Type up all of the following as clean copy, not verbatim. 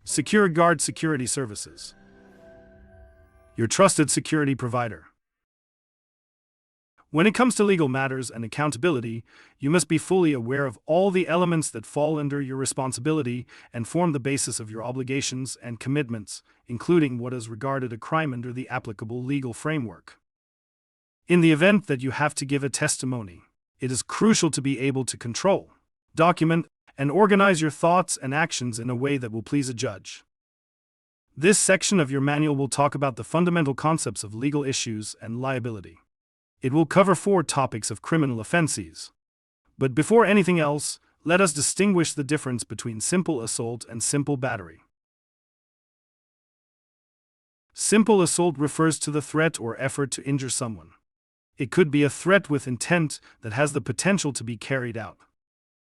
Secure Guard Security Services, your trusted security provider. When it comes to legal matters and accountability, you must be fully aware of all the elements that fall under your responsibility and form the basis of your obligations and commitments, including what is regarded a crime under the applicable legal framework. In the event that you have to give a testimony, it is crucial to be able to control, document, and organize your thoughts and actions in a way that will please a judge. This section of your manual will talk about the fundamental concepts of legal issues and liability. It will cover 4 topics of criminal offenses. But before anything else, let us distinguish the difference between simple assault and simple battery. Simple assault refers to the threat or effort to injure someone. It could be a threat with intent that has the potential to be carried out.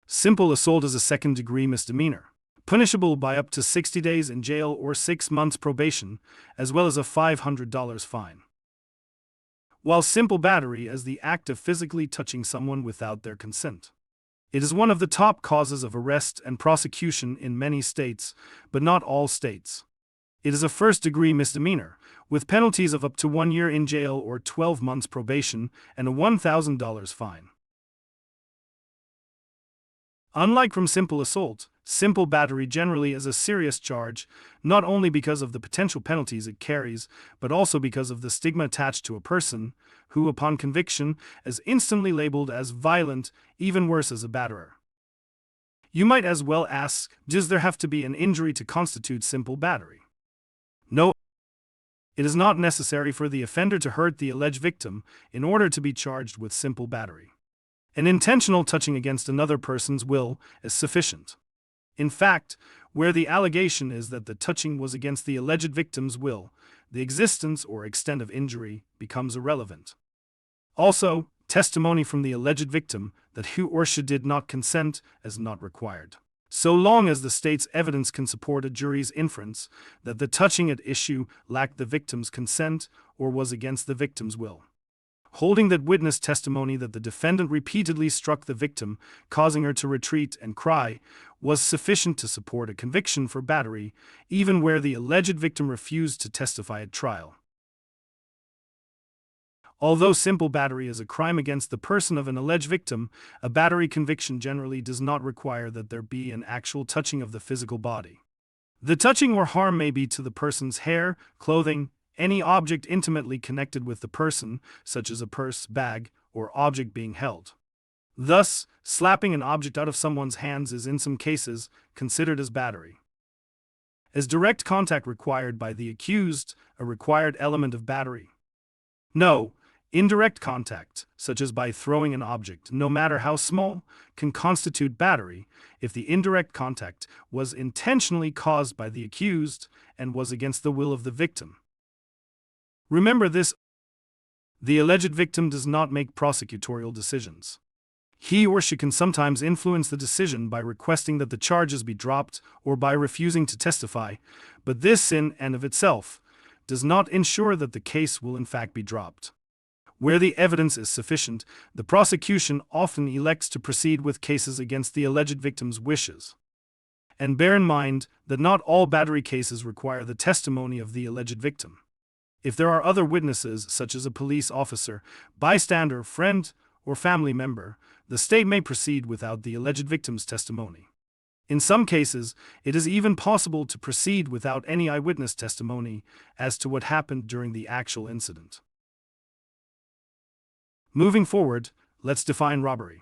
Simple assault is a second-degree misdemeanor, punishable by up to 60 days in jail or 6 months probation, as well as a $500 fine. While simple battery is the act of physically touching someone without their consent. It is one of the top causes of arrest and prosecution in many states, but not all states. It is a first-degree misdemeanor, with penalties of up to 1 year in jail or 12 months probation and a $1,000 fine. Unlike from simple assault, simple battery generally is a serious charge, not only because of the potential penalties it carries, but also because of the stigma attached to a person who, upon conviction, is instantly labeled as violent, even worse as a batterer. You might as well ask, does there have to be an injury to constitute simple battery? No. It is not necessary for the offender to hurt the alleged victim in order to be charged with simple battery. An intentional touching against another person's will is sufficient. In fact, where the allegation is that the touching was against the alleged victim's will, the existence or extent of injury becomes irrelevant. Also, testimony from the alleged victim that he or she did not consent is not required, so long as the state's evidence can support a jury's inference that the touching at issue lacked the victim's consent or was against the victim's will. Holding that witness testimony that the defendant repeatedly struck the victim, causing her to retreat and cry, was sufficient to support a conviction for battery, even where the alleged victim refused to testify at trial. Although simple battery is a crime against the person of an alleged victim, a battery conviction generally does not require that there be an actual touching of the physical body. The touching or harm may be to the person's hair, clothing, any object intimately connected with the person, such as a purse, bag, or object being held. Thus, slapping an object out of someone's hands is in some cases considered as battery. Is direct contact required by the accused a required element of battery? No. Indirect contact, such as by throwing an object, no matter how small, can constitute battery if the indirect contact was intentionally caused by the accused and was against the will of the victim. Remember this: the alleged victim does not make prosecutorial decisions. He or she can sometimes influence the decision by requesting that the charges be dropped or by refusing to testify, but this in and of itself does not ensure that the case will in fact be dropped. Where the evidence is sufficient, the prosecution often elects to proceed with cases against the alleged victim's wishes. And bear in mind that not all battery cases require the testimony of the alleged victim. If there are other witnesses, such as a police officer, bystander, friend, or family member, the state may proceed without the alleged victim's testimony. In some cases, it is even possible to proceed without any eyewitness testimony as to what happened during the actual incident. Moving forward, let's define robbery.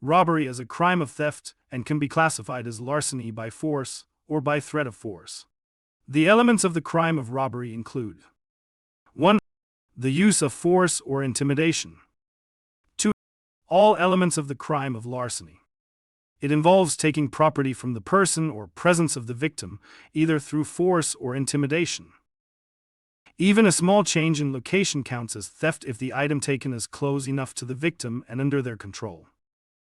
Robbery is a crime of theft and can be classified as larceny by force or by threat of force. The elements of the crime of robbery include: 1. The use of force or intimidation. 2. All elements of the crime of larceny. It involves taking property from the person or presence of the victim, either through force or intimidation. Even a small change in location counts as theft if the item taken is close enough to the victim and under their control.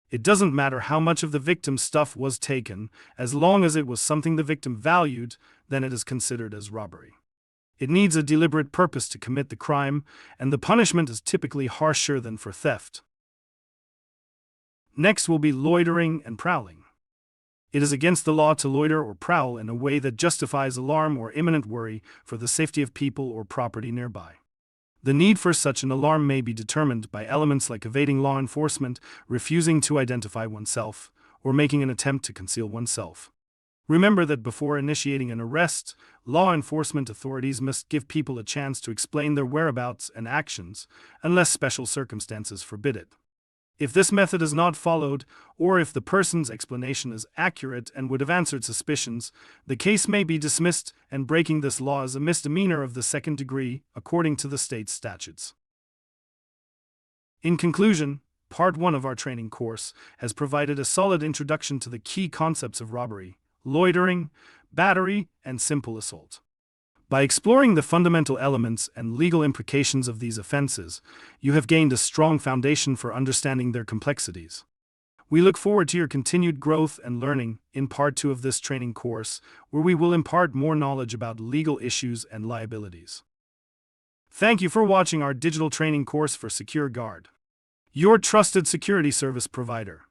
It doesn't matter how much of the victim's stuff was taken, as long as it was something the victim valued, then it is considered as robbery. It needs a deliberate purpose to commit the crime, and the punishment is typically harsher than for theft. Next will be loitering and prowling. It is against the law to loiter or prowl in a way that justifies alarm or imminent worry for the safety of people or property nearby. The need for such an alarm may be determined by elements like evading law enforcement, refusing to identify oneself, or making an attempt to conceal oneself. Remember that before initiating an arrest, law enforcement authorities must give people a chance to explain their whereabouts and actions, unless special circumstances forbid it. If this method is not followed, or if the person's explanation is accurate and would have answered suspicions, the case may be dismissed, and breaking this law is a misdemeanor of the second degree, according to the state's statutes. In conclusion, Part 1 of our training course has provided a solid introduction to the key concepts of robbery, loitering, battery, and simple assault. By exploring the fundamental elements and legal implications of these offenses, you have gained a strong foundation for understanding their complexities. We look forward to your continued growth and learning in Part 2 of this training course, where we will impart more knowledge about legal issues and liabilities. Thank you for watching our digital training course for Secure Guard, your trusted security service provider.